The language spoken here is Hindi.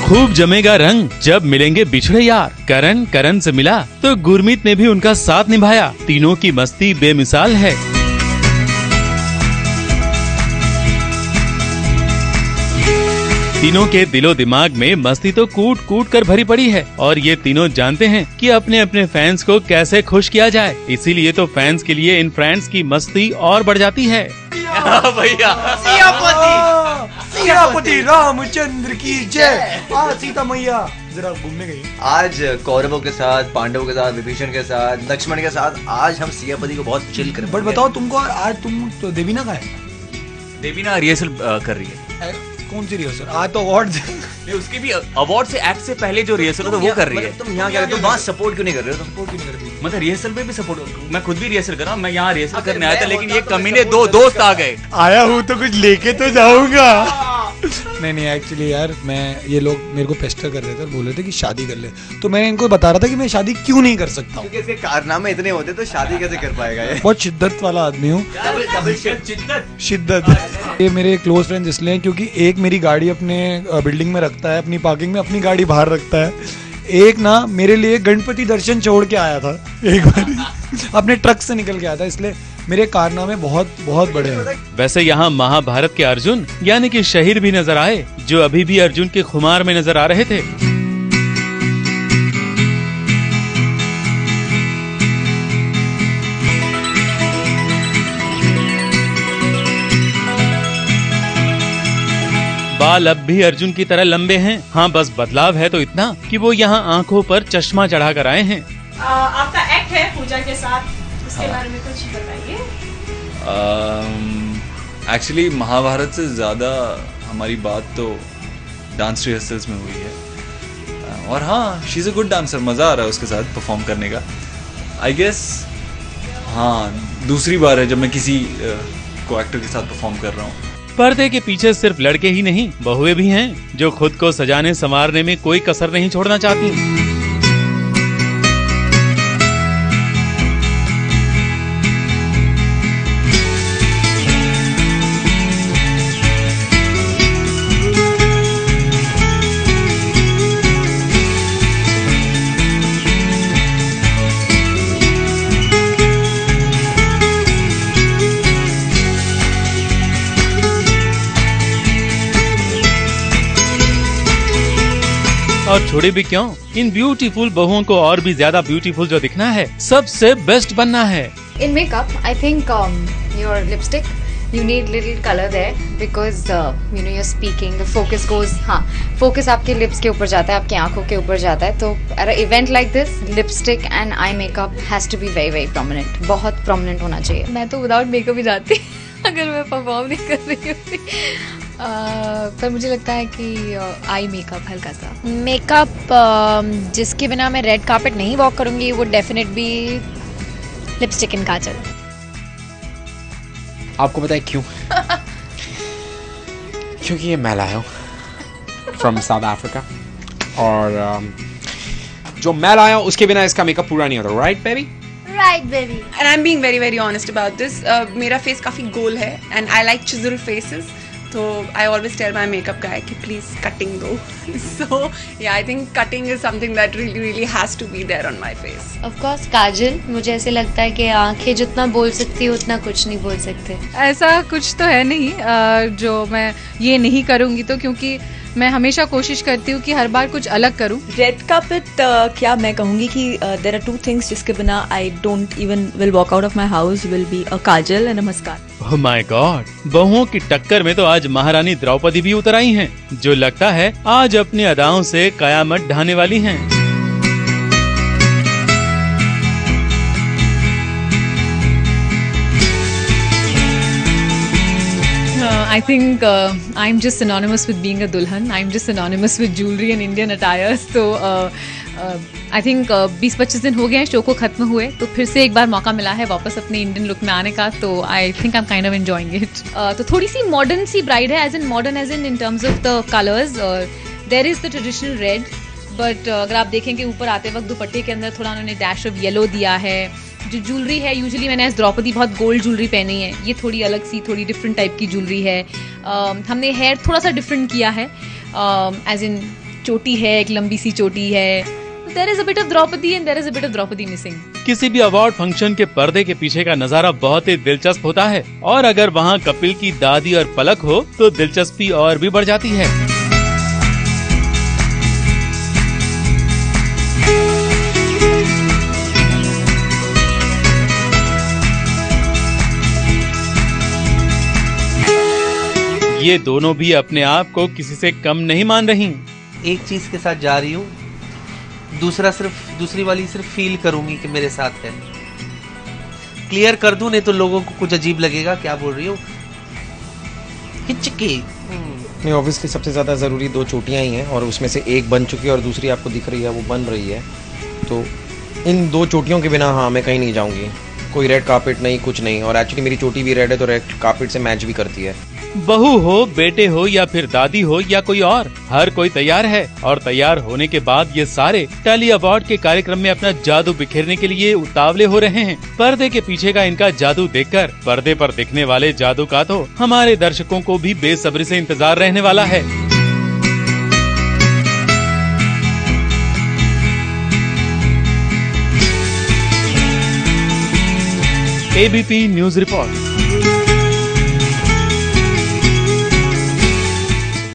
खूब जमेगा रंग जब मिलेंगे बिछड़े यार। करण करण से मिला तो गुरमीत ने भी उनका साथ निभाया। तीनों की मस्ती बेमिसाल है। तीनों के दिलो दिमाग में मस्ती तो कूट कूट कर भरी पड़ी है और ये तीनों जानते हैं कि अपने अपने फैंस को कैसे खुश किया जाए। इसीलिए तो फैंस के लिए इन फ्रेंड्स की मस्ती और बढ़ जाती है। भैया सियापति रामचंद्र की जय। सीता मैया जरा घूमने गई। आज कौरवों के साथ, पांडवों के साथ, विभीषण के साथ, लक्ष्मण के साथ आज हम सियापति को बहुत चिल कर। बट बताओ तुमको आज तुम तो देवीना का है? देवीना रिहर्सल कर रही है। कौन सी रिहर्सल? आज तो अवार्ड उसकी भी अवार्ड से एक्ट से पहले जो रिहर्सल है तो वो कर रही है। तुम यहाँ क्या तुम वहाँ सपोर्ट क्यों नहीं कर रहे हो? सपोर्ट क्यों नहीं कर रही? मतलब रिहर्सल पे भी सपोर्ट, मैं खुद भी रिहर्सल कर रहा हूँ। मैं यहाँ रिहर्सल करने आया था लेकिन ये कमीने दो दोस्त आ गए। आया हूँ तो कुछ लेके तो जाऊंगा। नहीं एक्चुअली यार मैं ये लोग मेरे को पेस्टर कर रहे थे और बोल रहे थे कि शादी कर ले, तो मैं इनको बता रहा था कि मैं शादी क्यों नहीं कर सकता हूँ। क्योंकि इसके कारनामे इतने होते तो शादी कैसे कर पाएगा ये? बहुत शिद्दत वाला आदमी हूँ। शिद्दत। ये मेरे क्लोज फ्रेंड्स इसलिए हैं क्योंकि एक मेरी गाड़ी अपने बिल्डिंग में रखता है, अपनी पार्किंग में, अपनी गाड़ी बाहर रखता है। एक ना मेरे लिए गणपति दर्शन छोड़ के आया था एक बार अपने ट्रक से निकल के आया था। इसलिए मेरे कारनामे बहुत बहुत बड़े हैं। वैसे यहाँ महाभारत के अर्जुन यानी कि शहीद भी नजर आए, जो अभी भी अर्जुन के खुमार में नजर आ रहे थे। बाल अब भी अर्जुन की तरह लंबे हैं। हाँ, बस बदलाव है तो इतना कि वो यहाँ आंखों पर चश्मा चढ़ा कर आए हैं। आपका एक्ट है पूजा के साथ, उसके बारे में कुछ बताइए। एक्चुअली महाभारत से ज़्यादा हमारी बात तो डांस रिहर्सल्स में हुई है। और हाँ, she is a good dancer, मज़ा आ रहा है उसके साथ परफॉर्म करने का। आई गेस हाँ, दूसरी बार है जब मैं किसी को एक्टर के साथ परफॉर्म कर रहा हूँ। पर्दे के पीछे सिर्फ लड़के ही नहीं, बहुएं भी हैं जो खुद को सजाने संवारने में कोई कसर नहीं छोड़ना चाहती। और छोड़े भी क्यों, इन ब्यूटीफुल बहुओं को और भी ज्यादा ब्यूटीफुल जो दिखना है, सबसे बेस्ट बनना है। In makeup, I think your lipstick, you need little color there because you know you're speaking, the focus goes, हाँ, focus आपके lips के ऊपर जाता है, आपकी आंखों के ऊपर जाता है। तो at an event like this, lipstick and eye makeup has to be very very prominent, बहुत prominent होना चाहिए। मैं तो without makeup ही जाती अगर मैं perform नहीं कर रही होती। पर मुझे लगता है कि आई मेकअप हल्का सा मेकअप जिसके बिना मैं रेड कार्पेट नहीं वॉक करूंगी वो डेफिनेट बी लिपस्टिक एंड काजल। आपको पता है क्यों? क्योंकि ये मैं लाया हूँ फ्रॉम साउथ अफ्रीका और जो मैं लाया हूँ उसके बिना इसका मेकअप पूरा नहीं होता। Right baby? Right, baby. And I'm being very very honest about this. मेरा फेस काफी गोल है and I like chiseled faces. So I always tell my makeup guy कि please cutting दो। So yeah, I think cutting is something that really has to be there on my face. Of course काजल, मुझे ऐसे लगता है कि आंखें जितना बोल सकती है उतना कुछ नहीं बोल सकते। ऐसा कुछ तो है नहीं जो मैं ये नहीं करूँगी तो, क्योंकि मैं हमेशा कोशिश करती हूँ कि हर बार कुछ अलग करूँ। रेड कार्पेट क्या मैं कहूँगी कि देयर आर टू थिंग्स जिसके बिना I don't even will walk out of my house will be a Kajal and a mascara. Oh my God, बहुओं की टक्कर में तो आज महारानी द्रौपदी भी उतर आई हैं, जो लगता है आज अपनी अदाओं से कयामत ढाने वाली हैं। I think I'm just synonymous with being a dulhan. I'm just synonymous with jewelry and Indian attire. So I think 20-25 दिन हो गए हैं शो को खत्म हुए, तो फिर से एक बार मौका मिला है वापस अपने इंडियन लुक में आने का। तो I think I am kind of enjoying it. तो थोड़ी सी मॉडर्न सी ब्राइड है, as in terms of the colours. There is the traditional red, but अगर आप देखेंगे ऊपर आते वक्त दुपट्टे के अंदर थोड़ा उन्होंने डैश ऑफ येलो दिया है। जो ज्वेलरी है, यूजुअली मैंने एज द्रौपदी बहुत गोल्ड ज्वेलरी पहनी है, ये थोड़ी अलग सी थोड़ी डिफरेंट टाइप की ज्वेलरी है। हमने हेयर थोड़ा सा डिफरेंट किया है, एज इन चोटी है, एक लंबी सी चोटी है. There is a bit of Draupadi and there is a bit of Draupadi missing. किसी भी अवार्ड फंक्शन के पर्दे के पीछे का नजारा बहुत ही दिलचस्प होता है और अगर वहाँ कपिल की दादी और पलक हो तो दिलचस्पी और भी बढ़ जाती है. ये दोनों भी अपने आप को किसी से कम नहीं मान रही. एक चीज के साथ जा रही हूँ, दूसरी वाली सिर्फ फील करूंगी कि मेरे साथ है. क्लियर कर दूं, नहीं तो लोगों को कुछ अजीब लगेगा. क्या बोल रही हूँ? हिचकी नहीं, ऑब्वियसली सबसे ज़्यादा ज़रूरी 2 चोटियाँ ही हैं और उसमें से एक बन चुकी है और दूसरी आपको दिख रही है वो बन रही है. तो इन 2 चोटियों के बिना हाँ मैं कहीं नहीं जाऊँगी. कोई रेड कार्पेट नहीं, कुछ नहीं. और एक्चुअली मेरी चोटी भी रेड है तो रेड कार्पेट से मैच भी करती है. बहू हो, बेटे हो या फिर दादी हो या कोई और, हर कोई तैयार है और तैयार होने के बाद ये सारे टैली अवार्ड के कार्यक्रम में अपना जादू बिखेरने के लिए उतावले हो रहे हैं. पर्दे के पीछे का इनका जादू देखकर पर्दे पर दिखने वाले जादू का तो हमारे दर्शकों को भी बेसब्री से इंतजार रहने वाला है. ABP news report.